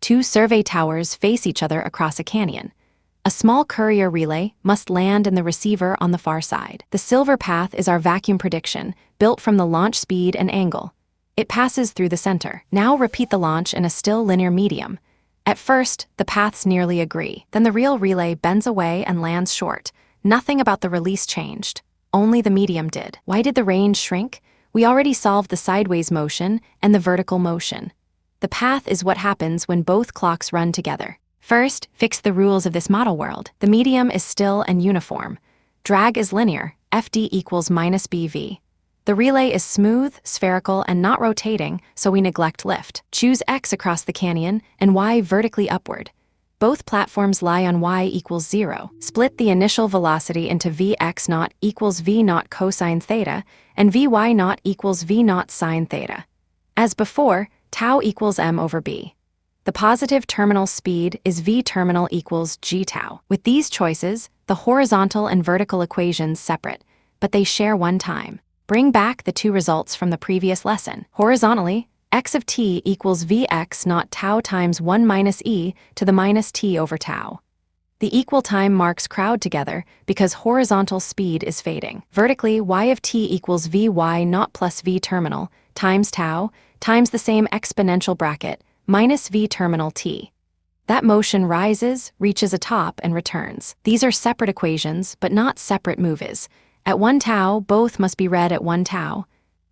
Two survey towers face each other across a canyon. A small courier relay must land in the receiver on the far side. The silver path is our vacuum prediction, built from the launch speed and angle. It passes through the center. Now repeat the launch in a still linear medium. At first, the paths nearly agree. Then the real relay bends away and lands short. Nothing about the release changed. Only the medium did. Why did the range shrink? We already solved the sideways motion and the vertical motion. The path is what happens when both clocks run together. First, fix the rules of this model world. The medium is still and uniform. Drag is linear, Fd equals minus bv. The relay is smooth, spherical, and not rotating, so we neglect lift. Choose x across the canyon and y vertically upward. Both platforms lie on y equals 0. Split the initial velocity into vx naught equals v naught cosine theta and vy naught equals v naught sine theta. As before, tau equals m over b. The positive terminal speed is v terminal equals g tau. With these choices, the horizontal and vertical equations separate, but they share one time. Bring back the two results from the previous lesson. Horizontally, x of t equals vx naught tau times 1 minus e to the minus t over tau. The equal time marks crowd together because horizontal speed is fading. Vertically, y of t equals vy naught plus v terminal times tau times the same exponential bracket minus v terminal t. That motion rises, reaches a top, and returns. These are separate equations, but not separate moves. At 1 tau, both must be read at 1 tau.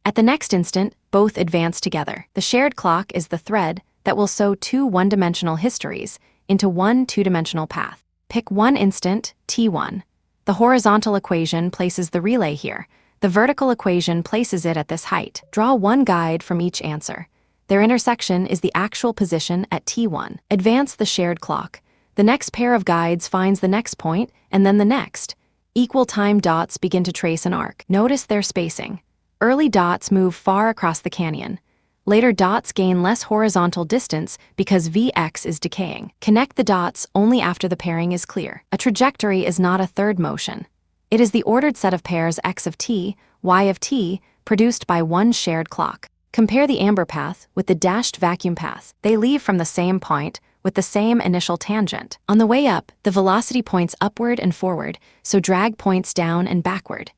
At the next instant, both advance together. The shared clock is the thread that will sew two one-dimensional histories into one two-dimensional path. Pick one instant, t1. The horizontal equation places the relay here. The vertical equation places it at this height. Draw one guide from each answer. Their intersection is the actual position at t1. Advance the shared clock. The next pair of guides finds the next point, and then the next. Equal time dots begin to trace an arc. Notice their spacing. Early dots move far across the canyon. Later dots gain less horizontal distance because Vx is decaying. Connect the dots only after the pairing is clear. A trajectory is not a third motion. It is the ordered set of pairs x of t, y of t, produced by one shared clock. Compare the amber path with the dashed vacuum path. They leave from the same point, with the same initial tangent. On the way up, the velocity points upward and forward, so drag points down and backward.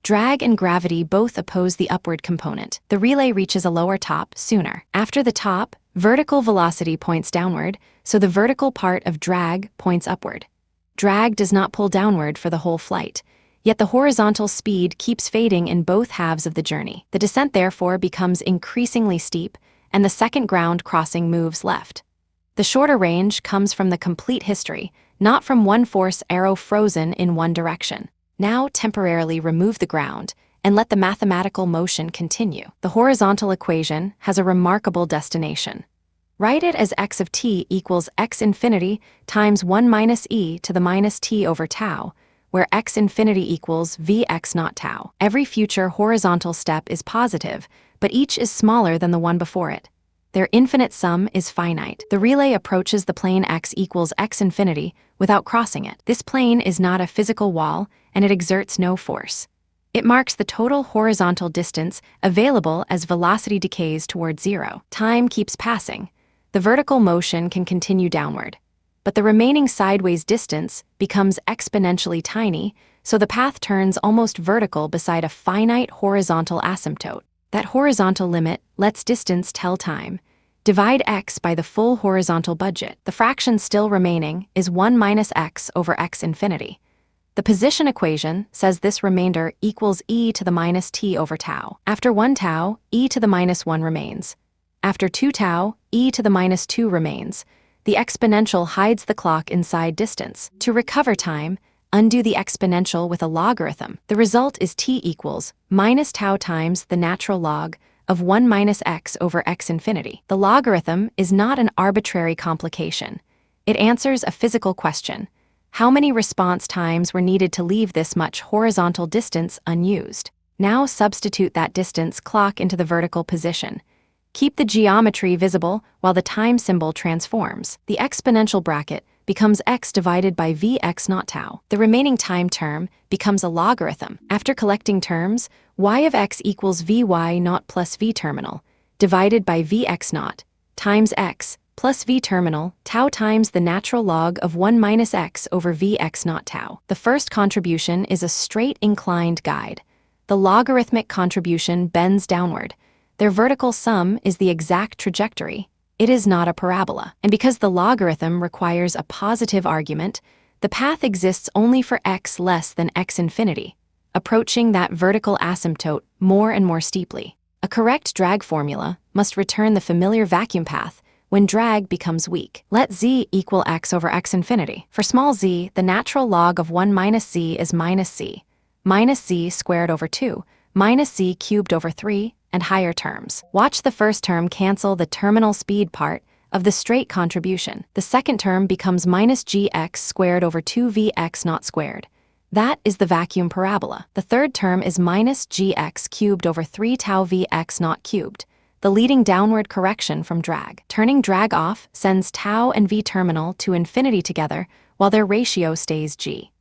Drag and gravity both oppose the upward component. The relay reaches a lower top sooner. After the top, vertical velocity points downward, so the vertical part of drag points upward. Drag does not pull downward for the whole flight, yet the horizontal speed keeps fading in both halves of the journey. The descent therefore becomes increasingly steep, and the second ground crossing moves left. The shorter range comes from the complete history, not from one force arrow frozen in one direction. Now temporarily remove the ground and let the mathematical motion continue. The horizontal equation has a remarkable destination. Write it as x of t equals x infinity times 1 minus e to the minus t over tau, where x infinity equals vx naught tau. Every future horizontal step is positive, but each is smaller than the one before it. Their infinite sum is finite. The relay approaches the plane x equals x infinity without crossing it. This plane is not a physical wall, and it exerts no force. It marks the total horizontal distance available as velocity decays toward 0. Time keeps passing. The vertical motion can continue downward, but the remaining sideways distance becomes exponentially tiny, so the path turns almost vertical beside a finite horizontal asymptote. That horizontal limit lets distance tell time. Divide x by the full horizontal budget. The fraction still remaining is 1 minus x over x infinity. The position equation says this remainder equals e to the minus t over tau. After 1 tau, e to the minus 1 remains. After 2 tau, e to the minus 2 remains. The exponential hides the clock inside distance. To recover time, undo the exponential with a logarithm. The result is t equals minus tau times the natural log of 1 minus x over x infinity. The logarithm is not an arbitrary complication. It answers a physical question. How many response times were needed to leave this much horizontal distance unused? Now substitute that distance clock into the vertical position. Keep the geometry visible while the time symbol transforms. The exponential bracket becomes x divided by vx naught tau. The remaining time term becomes a logarithm. After collecting terms, y of x equals vy naught plus v terminal, divided by vx naught, times x, plus v terminal, tau times the natural log of 1 minus x over v x naught tau. The first contribution is a straight inclined guide. The logarithmic contribution bends downward. Their vertical sum is the exact trajectory. It is not a parabola. And because the logarithm requires a positive argument, the path exists only for x less than x infinity, approaching that vertical asymptote more and more steeply. A correct drag formula must return the familiar vacuum path when drag becomes weak. Let z equal x over x infinity. For small z, the natural log of 1 minus z is minus z squared over 2, minus z cubed over 3, and higher terms. Watch the first term cancel the terminal speed part of the straight contribution. The second term becomes minus gx squared over 2vx naught squared. That is the vacuum parabola. The third term is minus gx cubed over 3 tau vx naught cubed, the leading downward correction from drag. Turning drag off sends tau and v terminal to infinity together while their ratio stays g.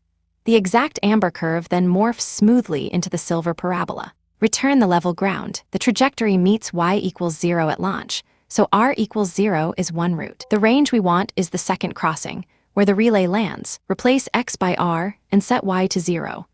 The exact amber curve then morphs smoothly into the silver parabola. Return the level ground. The trajectory meets y equals 0 at launch, so r equals 0 is one route. The range we want is the second crossing, where the relay lands. Replace x by r and set y to 0.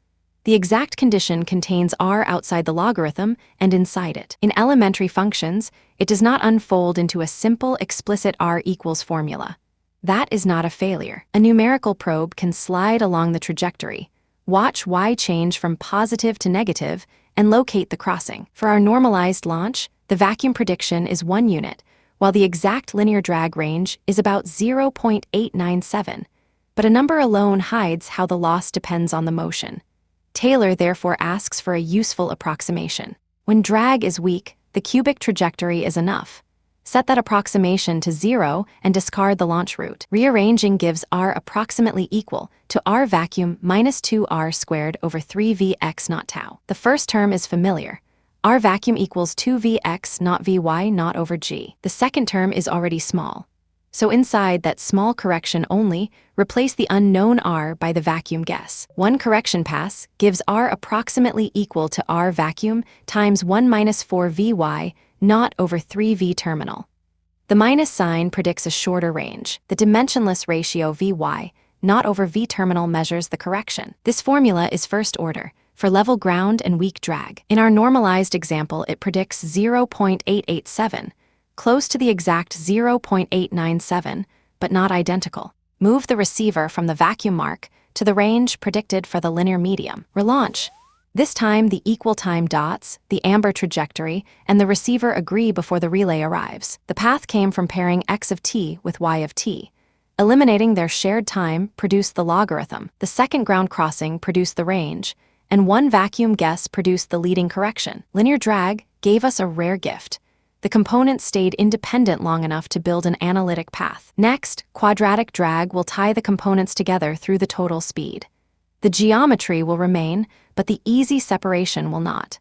The exact condition contains r outside the logarithm and inside it. In elementary functions, it does not unfold into a simple explicit r equals formula. That is not a failure. A numerical probe can slide along the trajectory, watch y change from positive to negative, and locate the crossing. For our normalized launch, the vacuum prediction is 1 unit, while the exact linear drag range is about 0.897, but a number alone hides how the loss depends on the motion. Taylor therefore asks for a useful approximation. When drag is weak, the cubic trajectory is enough. Set that approximation to 0 and discard the launch route. Rearranging gives r approximately equal to r vacuum minus 2r squared over 3vx naught tau. The first term is familiar. R vacuum equals 2vx naught vy naught over g. The second term is already small. So inside that small correction only, replace the unknown r by the vacuum guess. One correction pass gives r approximately equal to r vacuum times 1 minus 4vy naught over 3v terminal. The minus sign predicts a shorter range. The dimensionless ratio vy naught over v terminal measures the correction. This formula is first order, for level ground and weak drag. In our normalized example, it predicts 0.887, close to the exact 0.897, but not identical. Move the receiver from the vacuum mark to the range predicted for the linear medium. Relaunch. This time, the equal time dots, the amber trajectory, and the receiver agree before the relay arrives. The path came from pairing x of t with y of t. Eliminating their shared time produced the logarithm. The second ground crossing produced the range, and one vacuum guess produced the leading correction. Linear drag gave us a rare gift. The components stayed independent long enough to build an analytic path. Next, quadratic drag will tie the components together through the total speed. The geometry will remain, but the easy separation will not.